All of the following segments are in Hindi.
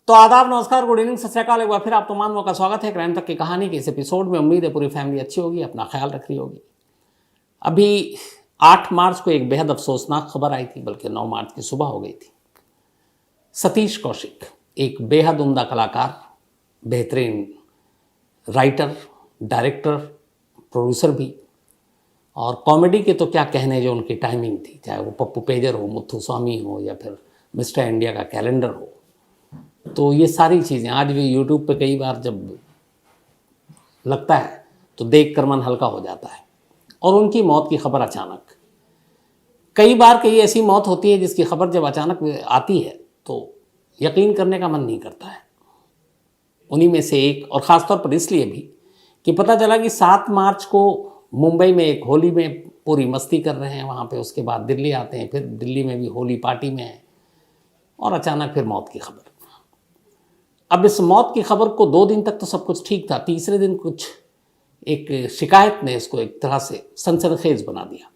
तो आदाब, नमस्कार, गुड इवनिंग, सत श्री अकाल। एक बार फिर आप तमाम लोगों का स्वागत है क्राइम तक की कहानी के इस एपिसोड में। उम्मीद है पूरी फैमिली अच्छी होगी, अपना ख्याल रख रही होगी। अभी 8 मार्च को एक बेहद अफसोसनाक खबर आई थी, बल्कि 9 मार्च की सुबह हो गई थी। सतीश कौशिक एक बेहद उम्दा कलाकार, बेहतरीन राइटर, डायरेक्टर, प्रोड्यूसर भी, और कॉमेडी के तो क्या कहने, जो उनकी टाइमिंग थी, चाहे वो पप्पू पेजर हो, मुथु स्वामी हो, या फिर मिस्टर इंडिया का कैलेंडर हो। तो ये सारी चीज़ें आज भी यूट्यूब पे कई बार जब लगता है तो देख कर मन हल्का हो जाता है। और उनकी मौत की खबर अचानक, कई बार कई ऐसी मौत होती है जिसकी खबर जब अचानक आती है तो यकीन करने का मन नहीं करता है। उन्हीं में से एक, और ख़ासतौर पर इसलिए भी कि पता चला कि 7 मार्च को मुंबई में एक होली में पूरी मस्ती कर रहे हैं वहाँ पे, उसके बाद दिल्ली आते हैं, फिर दिल्ली में भी होली पार्टी में हैं, और अचानक फिर मौत की खबर। अब इस मौत की खबर को 2 दिन तक तो सब कुछ ठीक था, तीसरे दिन कुछ एक शिकायत ने इसको एक तरह से सनसनीखेज बना दिया।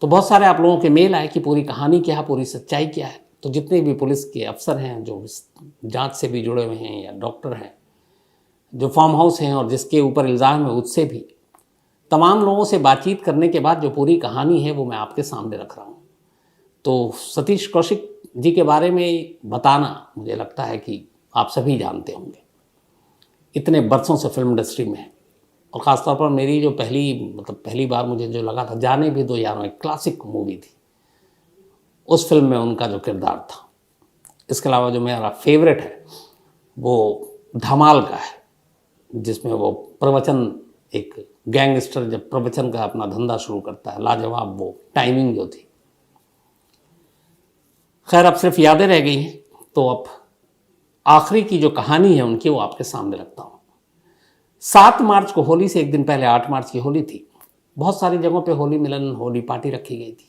तो बहुत सारे आप लोगों के मेल आए कि पूरी कहानी क्या है, पूरी सच्चाई क्या है। तो जितने भी पुलिस के अफसर हैं जो इस जांच से भी जुड़े हुए हैं, या डॉक्टर हैं जो फार्म हाउस हैं और जिसके ऊपर इल्ज़ाम है, उससे भी तमाम लोगों से बातचीत करने के बाद जो पूरी कहानी है वो मैं आपके सामने रख रहा हूँ। तो सतीश कौशिक जी के बारे में बताना, मुझे लगता है कि आप सभी जानते होंगे, इतने बरसों से फिल्म इंडस्ट्री में है। और ख़ासतौर पर मेरी जो पहली बार मुझे जो लगा था, जाने भी दो यारों, एक क्लासिक मूवी थी, उस फिल्म में उनका जो किरदार था। इसके अलावा जो मेरा फेवरेट है वो धमाल का है, जिसमें वो प्रवचन, एक गैंगस्टर जब प्रवचन का अपना धंधा शुरू करता है, लाजवाब वो टाइमिंग जो थी। खैर, अब सिर्फ यादें रह गई हैं, तो अब आखिरी की जो कहानी है उनकी वो आपके सामने रखता हूँ। 7 मार्च को, होली से एक दिन पहले 8 मार्च की होली थी। बहुत सारी जगहों पे होली मिलन, होली पार्टी रखी गई थी।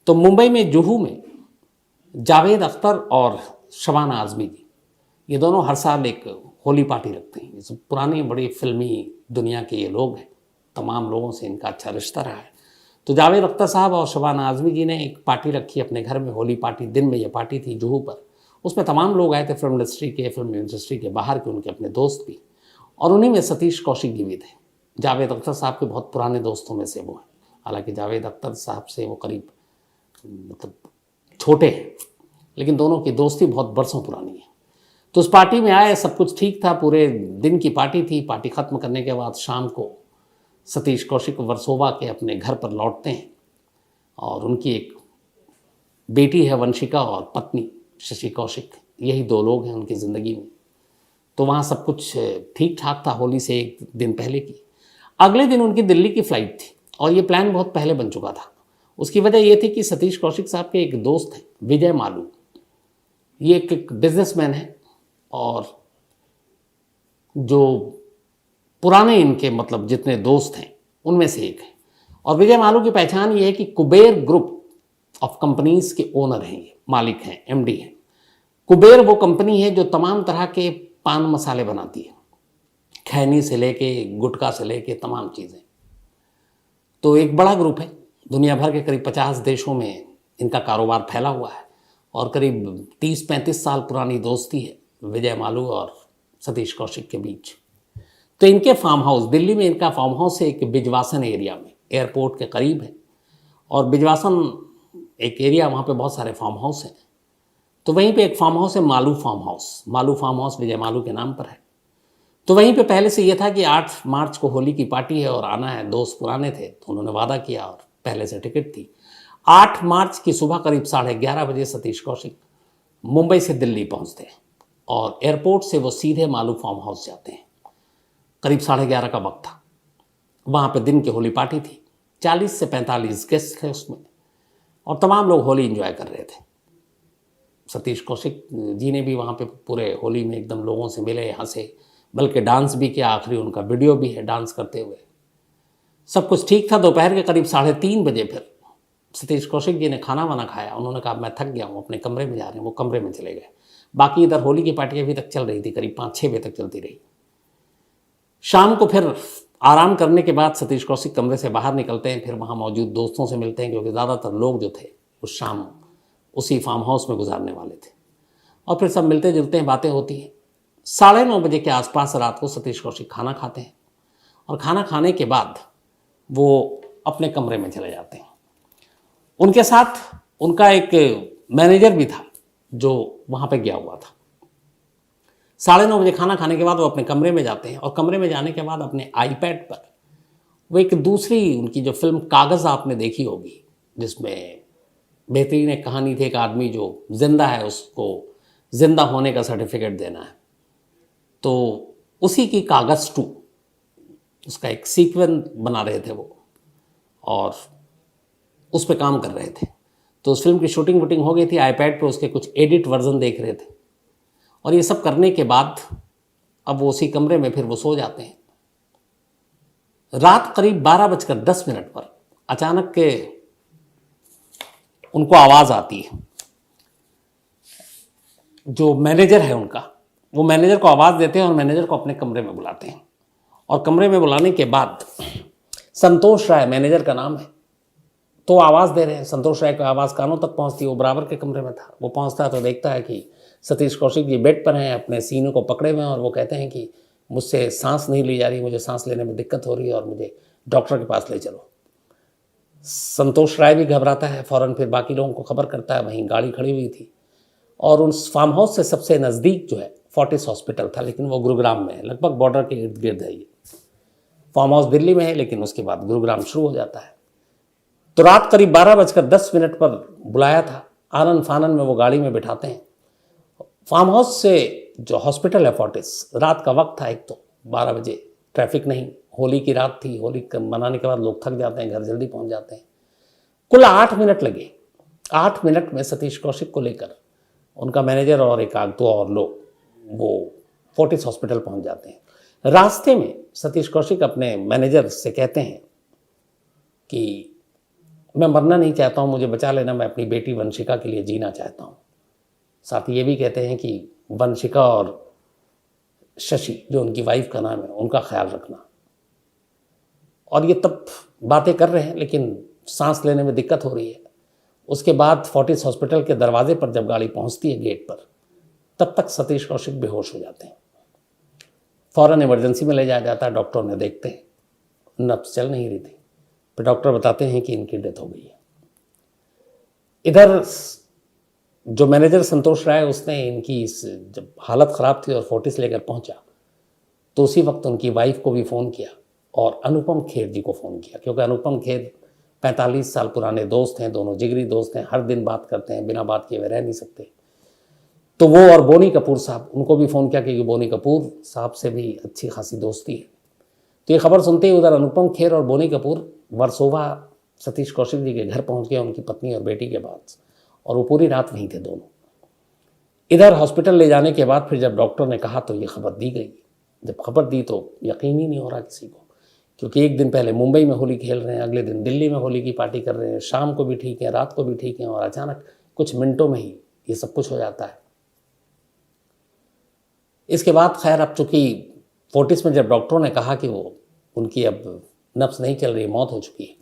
तो मुंबई में जुहू में जावेद अख्तर और शबाना आज़मी जी, ये दोनों हर साल एक होली पार्टी रखते हैं। ये पुरानी बड़ी फिल्मी दुनिया के ये लोग हैं, तमाम लोगों से इनका अच्छा रिश्ता रहा है। तो जावेद अख्तर साहब और शबाना आज़मी जी ने एक पार्टी रखी अपने घर में, होली पार्टी। दिन में ये पार्टी थी जुहू पर। उसमें तमाम लोग आए थे, फिल्म इंडस्ट्री के बाहर के, उनके अपने दोस्त भी, और उन्हीं में सतीश कौशिक जी भी थे। जावेद अख्तर साहब के बहुत पुराने दोस्तों में से वो हैं। हालांकि जावेद अख्तर साहब से वो करीब छोटे हैं, लेकिन दोनों की दोस्ती बहुत बरसों पुरानी है। तो उस पार्टी में आए, सब कुछ ठीक था, पूरे दिन की पार्टी थी। पार्टी ख़त्म करने के बाद शाम को सतीश कौशिक वर्सोवा के अपने घर पर लौटते हैं, और उनकी एक बेटी है वंशिका, और पत्नी शशि कौशिक, यही 2 लोग हैं उनकी ज़िंदगी में। तो वहाँ सब कुछ ठीक ठाक था, होली से एक दिन पहले की। अगले दिन उनकी दिल्ली की फ़्लाइट थी, और ये प्लान बहुत पहले बन चुका था। उसकी वजह ये थी कि सतीश कौशिक साहब के एक दोस्त हैं, विजय मालू। ये एक बिजनेसमैन है, और जो पुराने इनके जितने दोस्त हैं उनमें से एक है। और विजय मालू की पहचान ये है कि कुबेर ग्रुप ऑफ कंपनीज के ओनर हैं, ये मालिक हैं, एमडी हैं। कुबेर वो कंपनी है जो तमाम तरह के पान मसाले बनाती है, खैनी से लेके गुटखा से लेके तमाम चीज़ें। तो एक बड़ा ग्रुप है, दुनिया भर के करीब 50 देशों में इनका कारोबार फैला हुआ है, और करीब 30-35 साल पुरानी दोस्ती है विजय मालू और सतीश कौशिक के बीच। तो इनके फार्म हाउस, दिल्ली में इनका फार्म हाउस है, एक बिजवासन एरिया में, एयरपोर्ट के करीब है। और बिजवासन एक एरिया, वहाँ पे बहुत सारे फार्म हाउस हैं। तो वहीं पे एक फार्म हाउस है, Malu farm house. Malu farm house Vijay Malu के नाम पर है। तो वहीं पे पहले से ये था कि 8 मार्च को होली की पार्टी है और आना है। दोस्त पुराने थे तो उन्होंने वादा किया, और पहले से टिकट थी। 8 मार्च की सुबह करीब 11:30 बजे सतीश कौशिक मुंबई से दिल्ली पहुँचते हैं, और एयरपोर्ट से वो सीधे मालू फार्म हाउस जाते हैं। करीब 11:30 का वक्त था। वहाँ पे दिन की होली पार्टी थी, 40 से 45 गेस्ट थे उसमें, और तमाम लोग होली एंजॉय कर रहे थे। सतीश कौशिक जी ने भी वहाँ पे पूरे होली में एकदम लोगों से मिले, हंसे, बल्कि डांस भी किया। आखिरी उनका वीडियो भी है डांस करते हुए। सब कुछ ठीक था। दोपहर के करीब 3:30 बजे फिर सतीश कौशिक जी ने खाना वाना खाया। उन्होंने कहा मैं थक गया हूँ, अपने कमरे में जा रहे हैं। वो कमरे में चले गए। बाकी इधर होली की पार्टी अभी तक चल रही थी, करीब 5-6 बजे तक चलती रही। शाम को फिर आराम करने के बाद सतीश कौशिक कमरे से बाहर निकलते हैं, फिर वहाँ मौजूद दोस्तों से मिलते हैं, क्योंकि ज़्यादातर लोग जो थे उस शाम उसी फार्म हाउस में गुजारने वाले थे। और फिर सब मिलते जुलते हैं, बातें होती हैं। 9:30 बजे के आसपास रात को सतीश कौशिक खाना खाते हैं और खाना खाने के बाद वो अपने कमरे में चले जाते हैं। उनके साथ उनका एक मैनेजर भी था जो वहाँ पे गया हुआ था। 9:30 बजे खाना खाने के बाद वो अपने कमरे में जाते हैं और कमरे में जाने के बाद अपने आईपैड पर वो एक दूसरी उनकी जो फिल्म कागज़ आपने देखी होगी, जिसमें बेहतरीन एक कहानी थी, एक आदमी जो जिंदा है उसको जिंदा होने का सर्टिफिकेट देना है, तो उसी की कागज़ 2 उसका एक सीक्वेंस बना रहे थे वो और उस पर काम कर रहे थे। तो उस फिल्म की शूटिंग वूटिंग हो गई थी, आईपैड पे उसके कुछ एडिट वर्जन देख रहे थे और ये सब करने के बाद अब वो उसी कमरे में फिर वो सो जाते हैं। रात करीब 12:10 पर अचानक के उनको आवाज़ आती है। जो मैनेजर है उनका, वो मैनेजर को आवाज़ देते हैं और मैनेजर को अपने कमरे में बुलाते हैं और कमरे में बुलाने के बाद संतोष राय मैनेजर का नाम है, तो आवाज़ दे रहे हैं। संतोष राय की आवाज़ कानों तक पहुंचती है। वो बराबर के कमरे में था। वो पहुंचता है तो देखता है कि सतीश कौशिक जी बेड पर हैं, अपने सीने को पकड़े हुए हैं और वो कहते हैं कि मुझसे सांस नहीं ली जा रही, मुझे सांस लेने में दिक्कत हो रही है और मुझे डॉक्टर के पास ले चलो। संतोष राय भी घबराता है, फ़ौरन फिर बाकी लोगों को खबर करता है। वहीं गाड़ी खड़ी हुई थी और उस फार्म हाउस से सबसे नज़दीक जो है फोर्टिस हॉस्पिटल था, लेकिन वो गुरुग्राम में है, लगभग बॉर्डर के इर्द गिर्द है। ये फार्म हाउस दिल्ली में है, लेकिन उसके बाद गुरुग्राम शुरू हो जाता है। तो रात करीब 12:10 पर बुलाया था। आनन फानन में वो गाड़ी में बिठाते हैं। फार्म हाउस से जो हॉस्पिटल है फोर्टिस, रात का वक्त था, एक तो 12 बजे, ट्रैफिक नहीं, होली की रात थी। होली मनाने के बाद लोग थक जाते हैं, घर जल्दी पहुंच जाते हैं। कुल 8 मिनट लगे। 8 मिनट में सतीश कौशिक को लेकर उनका मैनेजर और एक आध दो और लोग वो फोर्टिस हॉस्पिटल पहुंच जाते हैं। रास्ते में सतीश कौशिक अपने मैनेजर से कहते हैं कि मैं मरना नहीं चाहता हूं, मुझे बचा लेना, मैं अपनी बेटी वंशिका के लिए जीना चाहता हूं। साथ ही ये भी कहते हैं कि वंशिका और शशि, जो उनकी वाइफ का नाम है, उनका ख्याल रखना। और ये तब बातें कर रहे हैं, लेकिन सांस लेने में दिक्कत हो रही है। उसके बाद फोर्टिस हॉस्पिटल के दरवाजे पर जब गाड़ी पहुंचती है गेट पर, तब तक सतीश कौशिक बेहोश हो जाते हैं। फ़ौरन इमरजेंसी में ले जाया जाता है। डॉक्टर ने देखते हैं, नब्ज़ चल नहीं रही थी। फिर डॉक्टर बताते हैं कि इनकी डेथ हो गई है। इधर जो मैनेजर संतोष राय, उसने इनकी जब हालत ख़राब थी और फोर्टिस लेकर पहुंचा, तो उसी वक्त उनकी वाइफ को भी फ़ोन किया और अनुपम खेर जी को फ़ोन किया, क्योंकि अनुपम खेर 45 साल पुराने दोस्त हैं, दोनों जिगरी दोस्त हैं, हर दिन बात करते हैं, बिना बात किए वे रह नहीं सकते। तो वो और बोनी कपूर साहब, उनको भी फ़ोन किया, क्योंकि बोनी कपूर साहब से भी अच्छी खासी दोस्ती है। तो ये खबर सुनते ही उधर अनुपम खेर और बोनी कपूर वर्सोवा सतीश कौशिक जी के घर पहुंच गए, उनकी पत्नी और बेटी के पास, और वो पूरी रात वहीं थे दोनों। इधर हॉस्पिटल ले जाने के बाद फिर जब डॉक्टर ने कहा तो ये खबर दी गई। जब खबर दी तो यकीन ही नहीं हो रहा किसी को, क्योंकि एक दिन पहले मुंबई में होली खेल रहे हैं, अगले दिन दिल्ली में होली की पार्टी कर रहे हैं, शाम को भी ठीक है, रात को भी ठीक है, और अचानक कुछ मिनटों में ही ये सब कुछ हो जाता है। इसके बाद खैर, अब चूँकि फोर्टिस में जब डॉक्टरों ने कहा कि वो उनकी अब नब्ज़ नहीं चल रही, मौत हो चुकी है,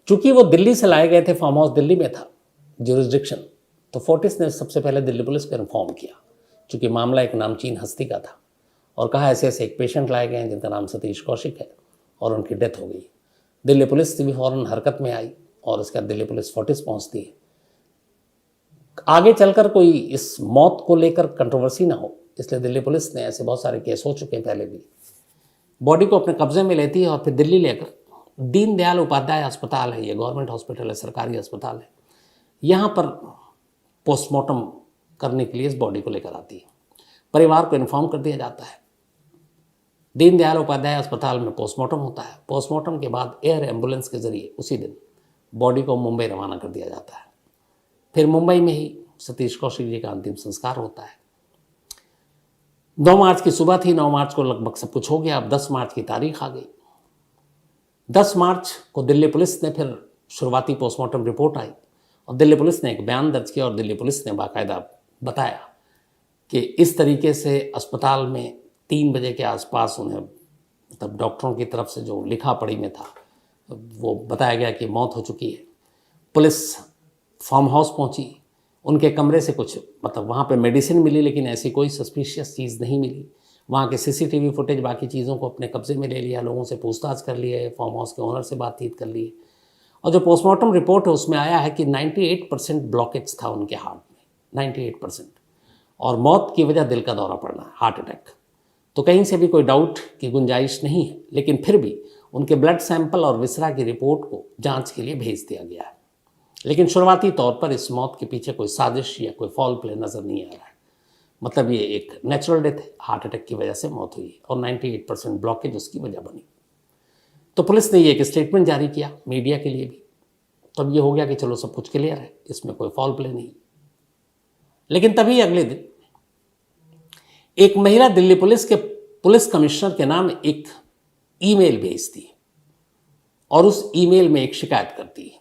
चूँकि वो दिल्ली से लाए गए थे, फार्म हाउस दिल्ली में था जुरिस्डिक्शन, तो फोर्टिस ने सबसे पहले दिल्ली पुलिस को इन्फॉर्म किया, चूँकि मामला एक नामचीन हस्ती का था, और कहा ऐसे ऐसे एक पेशेंट लाए गए हैं जिनका नाम सतीश कौशिक है और उनकी डेथ हो गई। दिल्ली पुलिस भी फ़ौरन हरकत में आई और उसके बाद दिल्ली पुलिस फोर्टिस पहुंचती है। आगे चलकर कोई इस मौत को लेकर कंट्रोवर्सी ना हो, इसलिए दिल्ली पुलिस ने, ऐसे बहुत सारे केस हो चुके हैं पहले भी, बॉडी को अपने कब्जे में लेती है और फिर दिल्ली लेकर दीनदयाल उपाध्याय अस्पताल है, ये गवर्नमेंट हॉस्पिटल है, सरकारी अस्पताल है, यहाँ पर पोस्टमार्टम करने के लिए इस बॉडी को लेकर आती है। परिवार को इन्फॉर्म कर दिया जाता है। दीनदयाल उपाध्याय अस्पताल में पोस्टमार्टम होता है। पोस्टमार्टम के बाद एयर एम्बुलेंस के ज़रिए उसी दिन बॉडी को मुंबई रवाना कर दिया जाता है। फिर मुंबई में ही सतीश कौशिक जी का अंतिम संस्कार होता है। 9 मार्च की सुबह थी, 9 मार्च को लगभग सब कुछ हो गया। अब 10 मार्च की तारीख आ गई। 10 मार्च को दिल्ली पुलिस ने फिर शुरुआती पोस्टमार्टम रिपोर्ट आई और दिल्ली पुलिस ने एक बयान दर्ज किया और दिल्ली पुलिस ने बाकायदा बताया कि इस तरीके से अस्पताल में 3 बजे के आसपास उन्हें, मतलब डॉक्टरों की तरफ से जो लिखा पढ़ी में था, वो बताया गया कि मौत हो चुकी है। पुलिस फार्म हाउस पहुंची, उनके कमरे से कुछ मतलब वहाँ पे मेडिसिन मिली, लेकिन ऐसी कोई सस्पिशियस चीज़ नहीं मिली। वहाँ के सीसीटीवी फुटेज बाकी चीज़ों को अपने कब्जे में ले लिया, लोगों से पूछताछ कर लिए, फार्म हाउस के ओनर से बातचीत कर ली, और जो पोस्टमार्टम रिपोर्ट है उसमें आया है कि 98% ब्लॉकेज था उनके हार्ट में, 98%, और मौत की वजह दिल का दौरा पड़ना है, हार्ट अटैक। तो कहीं से भी कोई डाउट की गुंजाइश नहीं है, लेकिन फिर भी उनके ब्लड सैंपल और विसरा की रिपोर्ट को जांच के लिए भेज दिया गया है। लेकिन शुरुआती तौर पर इस मौत के पीछे कोई साजिश या कोई फॉल प्ले नज़र नहीं आ रहा है। मतलब ये एक नेचुरल डेथ है, हार्ट अटैक की वजह से मौत हुई और 98% ब्लॉकेज उसकी वजह बनी। तो पुलिस ने ये एक स्टेटमेंट जारी किया मीडिया के लिए भी, तब ये हो गया कि चलो सब कुछ क्लियर है, इसमें कोई फॉल प्ले नहीं। लेकिन तभी अगले दिन एक महिला दिल्ली पुलिस के पुलिस कमिश्नर के नाम एक ईमेल भेजती है और उस ईमेल में एक शिकायत करती है।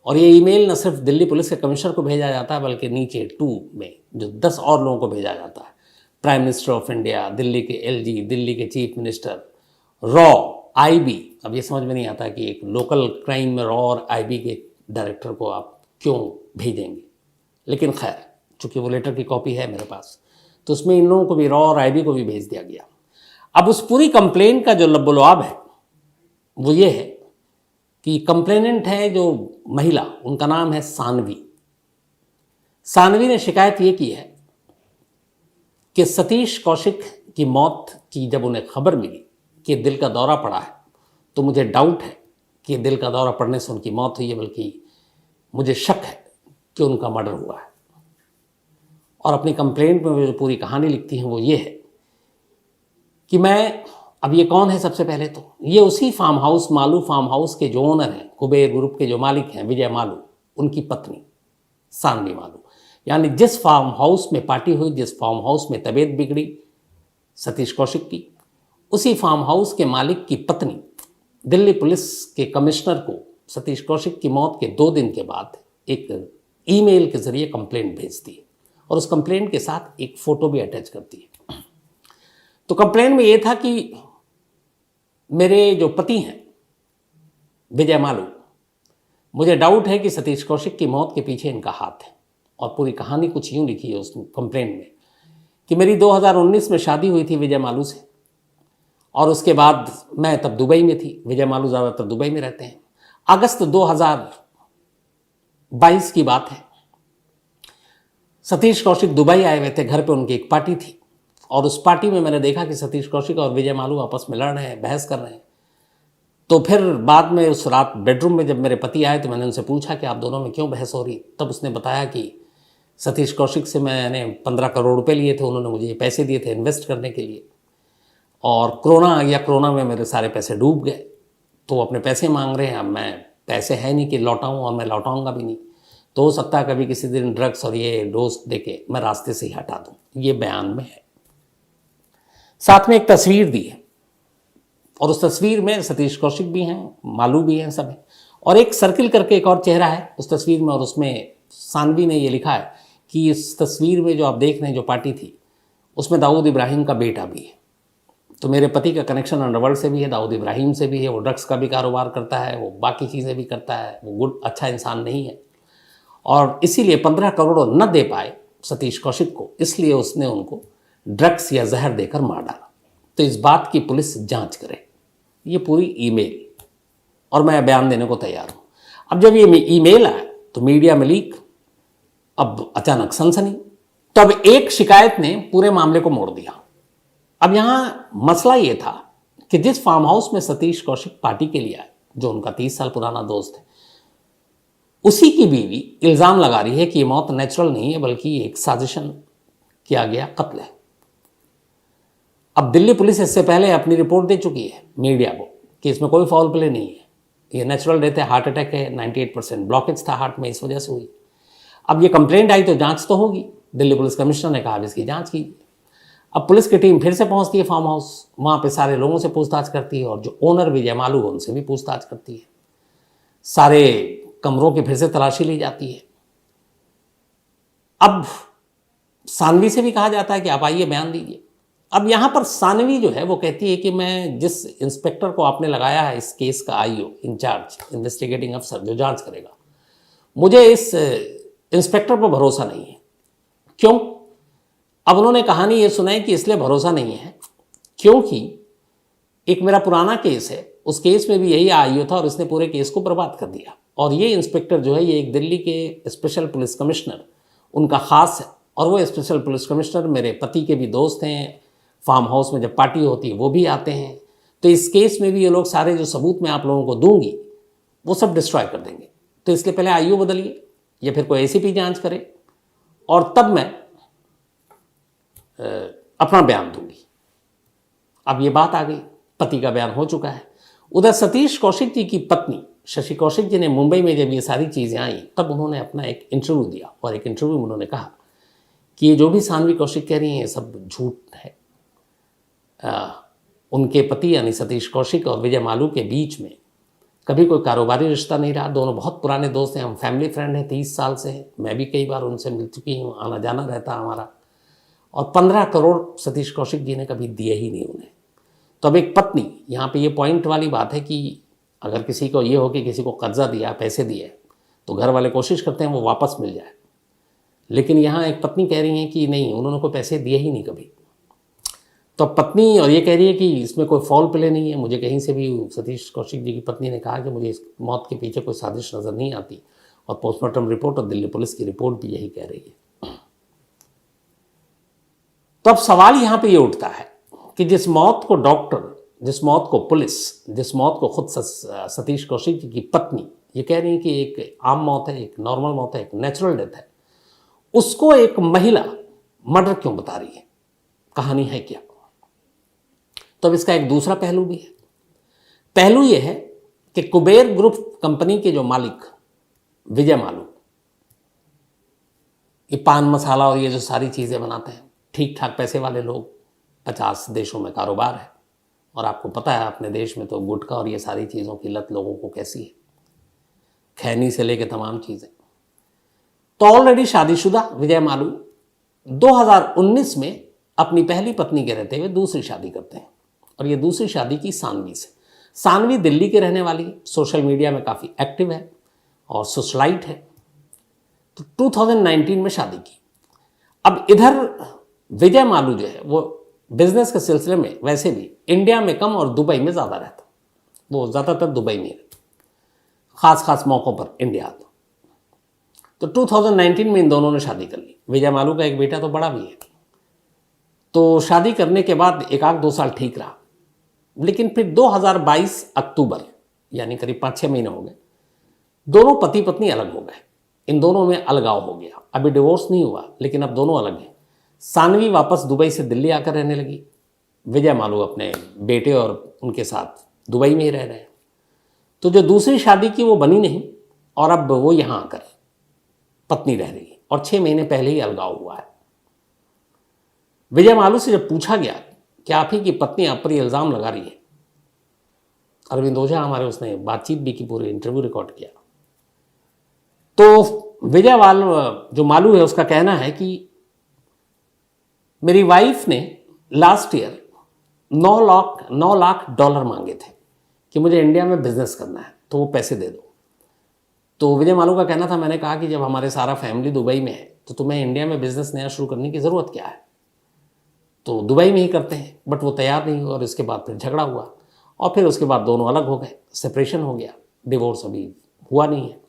और ये ईमेल न सिर्फ दिल्ली पुलिस के कमिश्नर को भेजा जाता है, बल्कि नीचे 2 में जो 10 और लोगों को भेजा जाता है, prime minister of India, Delhi के एलजी, दिल्ली के चीफ मिनिस्टर, रॉ, आईबी। अब ये समझ में नहीं आता कि एक लोकल क्राइम में रॉ और आईबी के डायरेक्टर को आप क्यों भेजेंगे, लेकिन खैर चूंकि वो लेटर की कॉपी है मेरे पास, तो उसमें इन लोगों को भी, रॉ और आईबी को भी भेज दिया गया। अब उस पूरी कंप्लेंट का जो लब्बो-लुआब है वो ये है कि कंप्लेनेंट है जो महिला, उनका नाम है सानवी। सानवी ने शिकायत ये की है कि सतीश कौशिक की मौत की जब उन्हें खबर मिली कि दिल का दौरा पड़ा है, तो मुझे डाउट है कि दिल का दौरा पड़ने से उनकी मौत हुई है, बल्कि मुझे शक है कि उनका मर्डर हुआ है। और अपनी कंप्लेंट में जो पूरी कहानी लिखती हैं वो ये है कि मैं, अब ये कौन है, सबसे पहले तो ये उसी farm house, Malu farm house के जो ओनर हैं, कुबेर ग्रुप के जो मालिक हैं, विजय मालू, उनकी पत्नी सानवी मालू। यानी जिस फार्म हाउस में पार्टी हुई, जिस फार्म हाउस में तबीयत बिगड़ी सतीश कौशिक की, उसी फार्म हाउस के मालिक की पत्नी दिल्ली पुलिस के कमिश्नर को सतीश कौशिक की मौत के 2 दिन के बाद एक ईमेल के जरिए कंप्लेंट भेजती है और उस कंप्लेंट के साथ एक फ़ोटो भी अटैच करती है। तो कंप्लेंट में ये था कि मेरे जो पति हैं विजय मालू, मुझे डाउट है कि सतीश कौशिक की मौत के पीछे इनका हाथ है। और पूरी कहानी कुछ यूँ लिखी है उस कंप्लेंट में कि मेरी 2019 में शादी हुई थी विजय मालू से, और उसके बाद मैं तब दुबई में थी, विजय मालू ज़्यादातर दुबई में रहते हैं। अगस्त 2022 की बात है, सतीश कौशिक दुबई आए हुए थे, घर पे उनकी एक पार्टी थी, और उस पार्टी में मैंने देखा कि सतीश कौशिक और विजय मालू आपस में लड़ रहे हैं, बहस कर रहे हैं। तो फिर बाद में उस रात बेडरूम में जब मेरे पति आए तो मैंने उनसे पूछा कि आप दोनों में क्यों बहस हो रही। तब उसने बताया कि सतीश कौशिक से मैंने 15 करोड़ रुपए लिए थे, उन्होंने मुझे पैसे दिए थे इन्वेस्ट करने के लिए, और कोरोना आ गया, कोरोना में मेरे सारे पैसे डूब गए, तो अपने पैसे मांग रहे हैं। अब मैं, पैसे है नहीं कि लौटाऊँ, और मैं लौटाऊँगा भी नहीं, तो हो सकता है कभी किसी दिन ड्रग्स और ये डोज देके मैं रास्ते से ही हटा दूँ। ये बयान में है। साथ में एक तस्वीर दी है, और उस तस्वीर में सतीश कौशिक भी हैं, मालू भी हैं, सब हैं, और एक सर्किल करके एक और चेहरा है उस तस्वीर में, और उसमें सानवी ने ये लिखा है कि इस तस्वीर में जो आप देख रहे हैं जो पार्टी थी, उसमें दाऊद इब्राहिम का बेटा भी है। तो मेरे पति का कनेक्शन अंडरवर्ल्ड से भी है, दाऊद इब्राहिम से भी है, वो ड्रग्स का भी कारोबार करता है, वो बाकी चीज़ें भी करता है, वो गुड अच्छा इंसान नहीं है, और इसीलिए 15 करोड़ न दे पाए सतीश कौशिक को, इसलिए उसने उनको ड्रग्स या जहर देकर मार डाला। तो इस बात की पुलिस जांच करे। ये पूरी ईमेल, और मैं बयान देने को तैयार हूँ। अब जब ये ईमेल आया तो मीडिया में लीक, अब अचानक सनसनी। तो अब एक शिकायत ने पूरे मामले को मोड़ दिया। अब यहाँ मसला ये था कि जिस फार्म हाउस में सतीश कौशिक पार्टी के लिए आए, जो उनका 30 साल पुराना दोस्त है, उसी की बीवी इल्ज़ाम लगा रही है कि ये मौत नेचुरल नहीं है, बल्कि एक साजिशन किया गया कत्ल है। अब दिल्ली पुलिस इससे पहले अपनी रिपोर्ट दे चुकी है मीडिया को कि इसमें कोई फाउल प्ले नहीं है, ये नेचुरल डेथ है, हार्ट अटैक है, 98% ब्लॉकेज था हार्ट में, इस वजह से हुई। अब ये कंप्लेंट आई तो जांच तो होगी। दिल्ली पुलिस कमिश्नर ने कहा अब इसकी जांच कीजिए। अब पुलिस की टीम फिर से पहुंचती है फार्म हाउस, वहाँ पे सारे लोगों से पूछताछ करती है, और जो ओनर विजय मालू है उनसे भी पूछताछ करती है। सारे कमरों की फिर से तलाशी ली जाती है। अब सानवी से भी कहा जाता है कि आप आइए बयान दीजिए। अब यहाँ पर सानवी जो है वो कहती है कि मैं जिस इंस्पेक्टर को आपने लगाया है इस केस का, आईओ, इंचार्ज इन्वेस्टिगेटिंग अफसर जो जांच करेगा, मुझे इस इंस्पेक्टर पर भरोसा नहीं है। क्यों? अब उन्होंने कहानी ये सुनाई कि इसलिए भरोसा नहीं है क्योंकि एक मेरा पुराना केस है, उस केस में भी यही आईओ था और इसने पूरे केस को बर्बाद कर दिया। और ये इंस्पेक्टर जो है ये एक दिल्ली के स्पेशल पुलिस कमिश्नर उनका ख़ास है, और वो स्पेशल पुलिस कमिश्नर मेरे पति के भी दोस्त हैं। फार्म हाउस में जब पार्टी होती है वो भी आते हैं। तो इस केस में भी ये लोग सारे जो सबूत मैं आप लोगों को दूंगी वो सब डिस्ट्रॉय कर देंगे। तो इसलिए पहले आईओ बदलिए या फिर कोई एसीपी जांच करे और तब मैं अपना बयान दूंगी। अब ये बात आ गई, पति का बयान हो चुका है। उधर सतीश कौशिक जी की पत्नी शशि कौशिक जी ने मुंबई में जब ये सारी चीज़ें आई तब उन्होंने अपना एक इंटरव्यू दिया और एक इंटरव्यू में उन्होंने कहा कि ये जो भी सानवी कौशिक कह रही हैं ये सब झूठ है। उनके पति यानी सतीश कौशिक और विजय मालू के बीच में कभी कोई कारोबारी रिश्ता नहीं रहा। दोनों बहुत पुराने दोस्त हैं, हम फैमिली फ्रेंड हैं, 30 साल से हैं। मैं भी कई बार उनसे मिल चुकी हूँ, आना जाना रहता हमारा। और 15 करोड़ सतीश कौशिक जी ने कभी दिए ही नहीं उन्हें। तो अब एक पत्नी, यहाँ पे ये पॉइंट वाली बात है कि अगर किसी को ये हो कि किसी को कर्जा दिया, पैसे दिए, तो घर वाले कोशिश करते हैं वो वापस मिल जाए। लेकिन यहाँ एक पत्नी कह रही है कि नहीं, उन्होंने कोई पैसे दिए ही नहीं कभी। तो पत्नी और ये कह रही है कि इसमें कोई फॉल प्ले नहीं है। मुझे कहीं से भी सतीश कौशिक जी की पत्नी ने कहा कि मुझे इस मौत के पीछे कोई साजिश नज़र नहीं आती, और पोस्टमार्टम रिपोर्ट और दिल्ली पुलिस की रिपोर्ट भी यही कह रही है। तो अब सवाल यहाँ पे ये उठता है कि जिस मौत को डॉक्टर, जिस मौत को पुलिस, जिस मौत को खुद सतीश कौशिक जी की पत्नी ये कह रही है कि एक आम मौत है, एक नॉर्मल मौत है, एक नेचुरल डेथ है, उसको एक महिला मर्डर क्यों बता रही है? कहानी है क्या? तो अब इसका एक दूसरा पहलू भी है। पहलू यह है कि कुबेर ग्रुप कंपनी के जो मालिक विजय मालू, ये पान मसाला और ये जो सारी चीज़ें बनाते हैं, ठीक ठाक पैसे वाले लोग, 50 देशों में कारोबार है। और आपको पता है अपने देश में तो गुटखा और ये सारी चीज़ों की लत लोगों को कैसी है, खैनी से लेकर तमाम चीज़ें। तो ऑलरेडी शादीशुदा विजय मालू 2019 में अपनी पहली पत्नी के रहते हुए दूसरी शादी करते हैं, और ये दूसरी शादी की सानवी से। सानवी दिल्ली के रहने वाली, सोशल मीडिया में काफ़ी एक्टिव है और सोशलाइट है। तो 2019 में शादी की। अब इधर विजय मालू जो है वो बिजनेस के सिलसिले में वैसे भी इंडिया में कम और दुबई में ज़्यादा रहता। वो ज़्यादातर दुबई में रहता, ख़ास मौक़ों पर इंडिया आता। तो 2019 में इन दोनों ने शादी कर ली। विजय मालू का एक बेटा तो बड़ा भी है। तो शादी करने के बाद 1-2 साल ठीक रहा, लेकिन फिर 2022 अक्टूबर यानी करीब 5-6 महीने हो गए, दोनों पति पत्नी अलग हो गए। इन दोनों में अलगाव हो गया। अभी डिवोर्स नहीं हुआ, लेकिन अब दोनों अलग हैं। सानवी वापस दुबई से दिल्ली आकर रहने लगी, विजय मालू अपने बेटे और उनके साथ दुबई में ही रह रहे हैं। तो जो दूसरी शादी की वो बनी नहीं, और अब वो यहाँ आकर पत्नी रह रही है, और 6 महीने पहले ही अलगाव हुआ है। विजय मालू से जब पूछा गया कि आप ही की पत्नी आप पर इल्ज़ाम लगा रही है, अरविंद ओझा हमारे, उसने बातचीत भी की, पूरे इंटरव्यू रिकॉर्ड किया। तो विजय जो मालू है उसका कहना है कि मेरी वाइफ ने लास्ट ईयर $9 लाख मांगे थे कि मुझे इंडिया में बिजनेस करना है, तो वो पैसे दे दो। तो विजय मालू का कहना था, मैंने कहा कि जब हमारे सारा फैमिली दुबई में है तो तुम्हें इंडिया में बिजनेस नया शुरू करने की ज़रूरत क्या है, तो दुबई में ही करते हैं। बट वो तैयार नहीं हुआ और इसके बाद फिर झगड़ा हुआ, और फिर उसके बाद दोनों अलग हो गए, सेपरेशन हो गया, डिवोर्स अभी हुआ नहीं है।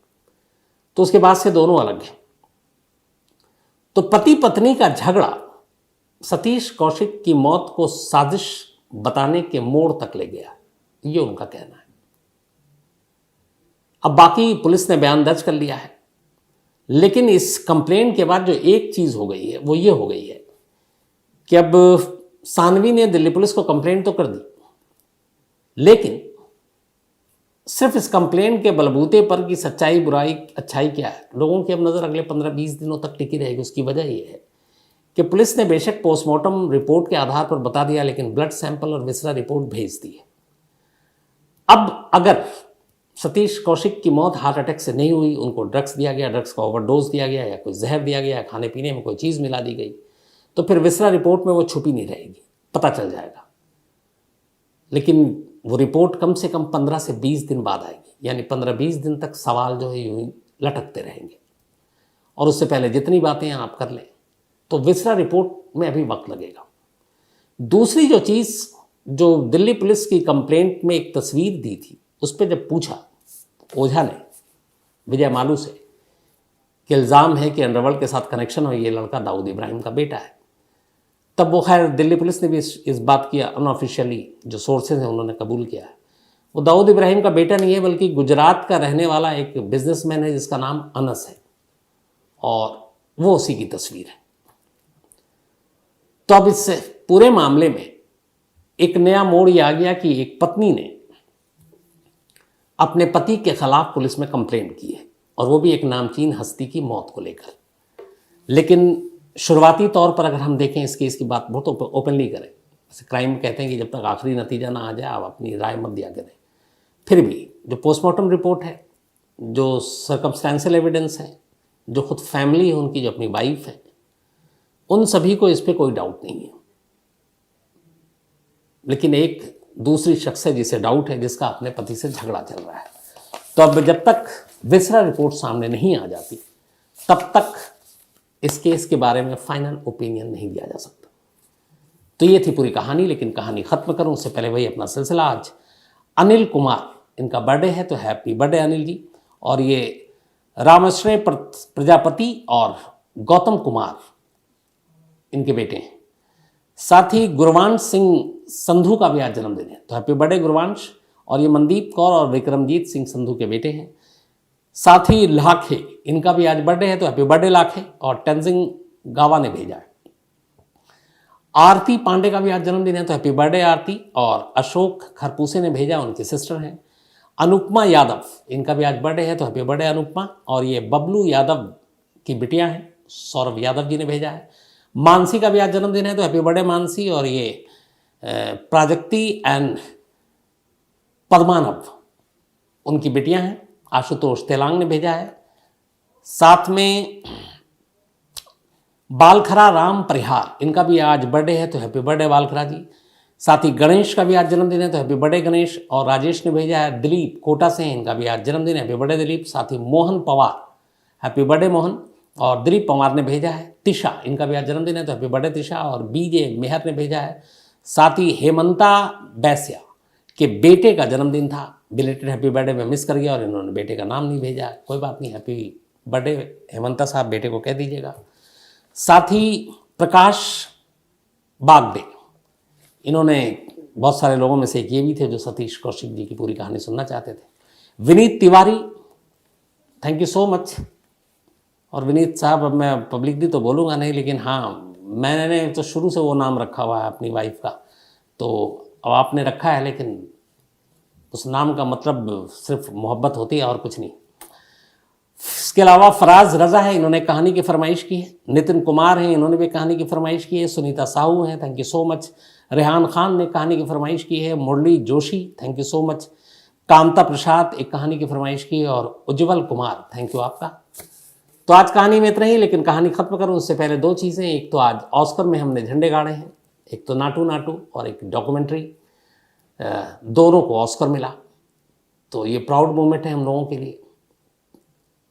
तो उसके बाद से दोनों अलग हैं। तो पति पत्नी का झगड़ा सतीश कौशिक की मौत को साजिश बताने के मोड़ तक ले गया, ये उनका कहना है। अब बाकी पुलिस ने बयान दर्ज कर लिया है, लेकिन इस कंप्लेंट के बाद जो एक चीज़ हो गई है वो ये हो गई है कि अब सानवी ने दिल्ली पुलिस को कंप्लेंट तो कर दी, लेकिन सिर्फ इस कंप्लेंट के बलबूते पर कि सच्चाई बुराई अच्छाई क्या है, लोगों की अब नज़र अगले 15-20 दिनों तक टिकी रहेगी। उसकी वजह ये है कि पुलिस ने बेशक पोस्टमार्टम रिपोर्ट के आधार पर बता दिया, लेकिन ब्लड सैंपल और विसरा रिपोर्ट भेज दी है। अब अगर सतीश कौशिक की मौत हार्ट अटैक से नहीं हुई, उनको ड्रग्स दिया गया, ड्रग्स का ओवरडोज दिया गया, या कोई जहर दिया गया, खाने पीने में कोई चीज़ मिला दी गई, तो फिर विसरा रिपोर्ट में वो छुपी नहीं रहेगी, पता चल जाएगा। लेकिन वो रिपोर्ट कम से कम 15 से 20 दिन बाद आएगी, यानी 15-20 दिन तक सवाल जो है यूं ही लटकते रहेंगे। और उससे पहले जितनी बातें आप कर लें, तो विसरा रिपोर्ट में अभी वक्त लगेगा। दूसरी जो चीज़, जो दिल्ली पुलिस की कंप्लेंट में एक तस्वीर दी थी, उस पर जब पूछा ओझा ने विजय मालू से कि इल्ज़ाम है कि अंडरवर्ल्ड के साथ कनेक्शन हो, ये लड़का दाऊद इब्राहिम का बेटा है, तब वो खैर दिल्ली पुलिस ने भी इस बात की अनऑफिशियली जो सोर्सेज हैं उन्होंने कबूल किया है। वो दाऊद इब्राहिम का बेटा नहीं है, बल्कि गुजरात का रहने वाला एक बिजनेसमैन है जिसका नाम अनस है, और वो उसी की तस्वीर है। तो अब इस पूरे मामले में एक नया मोड़ ये आ गया कि एक पत्नी ने अपने पति के खिलाफ पुलिस में कंप्लेंट की है, और वो भी एक नामचीन हस्ती की मौत को लेकर। लेकिन शुरुआती तौर पर अगर हम देखें इस केस की बात बहुत ओपनली करें, जैसे क्राइम कहते हैं कि जब तक आखिरी नतीजा ना आ जाए आप अपनी राय मत दिया करें, फिर भी जो पोस्टमार्टम रिपोर्ट है, जो सर्कमस्टेंशियल एविडेंस है, जो खुद फैमिली है उनकी, जो अपनी वाइफ है, उन सभी को इस पर कोई डाउट नहीं है। लेकिन एक दूसरी शख्स है जिसे डाउट है, जिसका अपने पति से झगड़ा चल रहा है। तो अब जब तक विसरा रिपोर्ट सामने नहीं आ जाती, तब तक इस केस के बारे में फाइनल ओपिनियन नहीं दिया जा सकता। तो ये थी पूरी कहानी, लेकिन कहानी खत्म करूं उससे पहले वही अपना सिलसिला। आज अनिल कुमार, इनका बर्थडे है, तो हैप्पी बर्थडे अनिल जी। और ये रामश्रेय प्रजापति और गौतम कुमार इनके बेटे हैं। साथ ही गुरवांश सिंह संधू का भी आज जन्मदिन है, तो हैप्पी बर्थडे गुरवांश। और ये मनदीप कौर और विक्रमजीत सिंह संधू के बेटे हैं। साथ ही लाखे, इनका भी आज बर्थडे है, तो हैप्पी बर्थडे लाखे। और टेंजिंग गावा ने भेजा है। आरती पांडे का भी आज जन्मदिन है, तो हैप्पी बर्थडे आरती। और अशोक खरपूसे ने भेजा, उनकी सिस्टर हैं। अनुपमा यादव, इनका भी आज बर्थडे है, तो हैप्पी बर्थडे अनुपमा। और ये बबलू यादव की बिटियां हैं, सौरभ यादव जी ने भेजा है। मानसी का भी आज जन्मदिन है, तो हैप्पी बर्थडे मानसी। और ये प्राजक्ति एंड पद्मानव, उनकी बिटियां हैं। आशुतोष तेलांग ने भेजा है। साथ में बालखरा राम परिहार, इनका भी आज बर्थडे है, तो हैप्पी बर्थडे बालखरा जी। साथ ही गणेश का भी आज जन्मदिन है, तो हैप्पी बर्थडे गणेश। और राजेश ने भेजा है। दिलीप कोटा से, इनका भी आज जन्मदिन है, हैप्पी बर्थडे दिलीप। साथ ही मोहन पवार, हैप्पी बर्थडे मोहन। और दिलीप पवार ने भेजा है। तिशा, इनका भी आज जन्मदिन है, तो हैप्पी बर्थडे तिशा। और बीजे मेहर ने भेजा है। साथ ही हेमंता बैस्या के बेटे का जन्मदिन था, बिलेटेड हैप्पी बर्थडे में मिस कर गया और इन्होंने बेटे का नाम नहीं भेजा। कोई बात नहीं, हैप्पी बर्थडे हेमंता साहब, बेटे को कह दीजिएगा। साथ ही प्रकाश बागडे, इन्होंने बहुत सारे लोगों में से एक ये भी थे जो सतीश कौशिक जी की पूरी कहानी सुनना चाहते थे। Vineet Tiwari, thank you so much. और विनीत साहब, अब मैं पब्लिकली तो बोलूँगा नहीं, लेकिन हाँ, मैंने तो शुरू से वो नाम रखा हुआ है अपनी वाइफ का, तो अब आपने रखा है, लेकिन उस नाम का मतलब सिर्फ मोहब्बत होती है और कुछ नहीं। इसके अलावा फराज रज़ा है, इन्होंने कहानी की फरमाइश की है। नितिन कुमार हैं, इन्होंने भी कहानी की फरमाइश की है। सुनीता साहू हैं, thank you so much. Rehan Khan ने कहानी की फरमाइश की है। Murli Joshi, thank you so much. Kamta Prasad एक कहानी की फरमाइश की है। और उज्जवल कुमार, थैंक यू आपका। तो आज कहानी में इतना ही, लेकिन कहानी खत्म करूँ उससे पहले दो चीज़ें। एक तो आज ऑस्कर में हमने झंडे गाड़े हैं, एक तो नाटू नाटू और एक डॉक्यूमेंट्री, दोनों को ऑस्कर मिला। तो ये प्राउड मोमेंट है हम लोगों के लिए।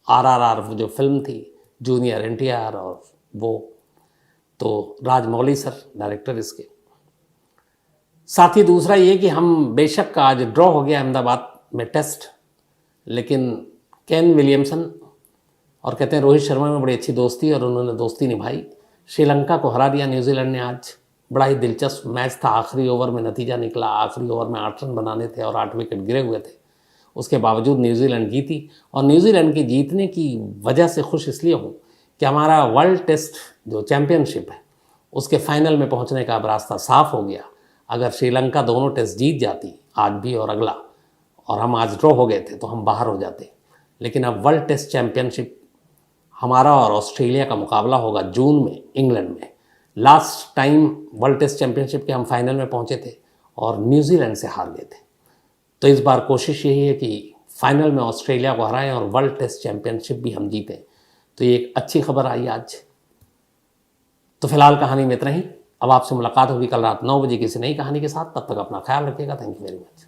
आरआरआर जो फिल्म थी, जूनियर एनटीआर, और वो तो राजमौली सर डायरेक्टर इसके। साथ ही दूसरा ये कि हम बेशक आज ड्रॉ हो गया अहमदाबाद में टेस्ट, लेकिन केन विलियमसन और कहते हैं रोहित शर्मा में बड़ी अच्छी दोस्ती, और उन्होंने दोस्ती निभाई। श्रीलंका को हरा दिया न्यूजीलैंड ने आज। बड़ा ही दिलचस्प मैच था। आखिरी ओवर में नतीजा निकला, आखिरी ओवर में 8 रन बनाने थे और 8 विकेट गिरे हुए थे। उसके बावजूद न्यूजीलैंड जीती, और न्यूजीलैंड की जीतने की वजह से खुश इसलिए हूँ कि हमारा वर्ल्ड टेस्ट जो चैम्पियनशिप है उसके फाइनल में पहुँचने का अब रास्ता साफ हो गया। अगर श्रीलंका दोनों टेस्ट जीत जाती, आज भी और अगला, और हम आज ड्रॉ हो गए थे, तो हम बाहर हो जाते। लेकिन अब वर्ल्ड टेस्ट चैम्पियनशिप हमारा और ऑस्ट्रेलिया का मुकाबला होगा जून में इंग्लैंड में। Last time world test championship के हम फाइनल में पहुंचे थे और न्यूजीलैंड से हार गए थे। तो इस बार कोशिश यही है कि फाइनल में ऑस्ट्रेलिया को हराएं और वर्ल्ड टेस्ट चैम्पियनशिप भी हम जीतें। तो ये एक अच्छी खबर आई आज। तो फिलहाल कहानी में इतना ही। अब आपसे मुलाकात होगी कल रात 9 बजे किसी नई कहानी के साथ। तब तक अपना ख्याल रखिएगा। Thank you very much.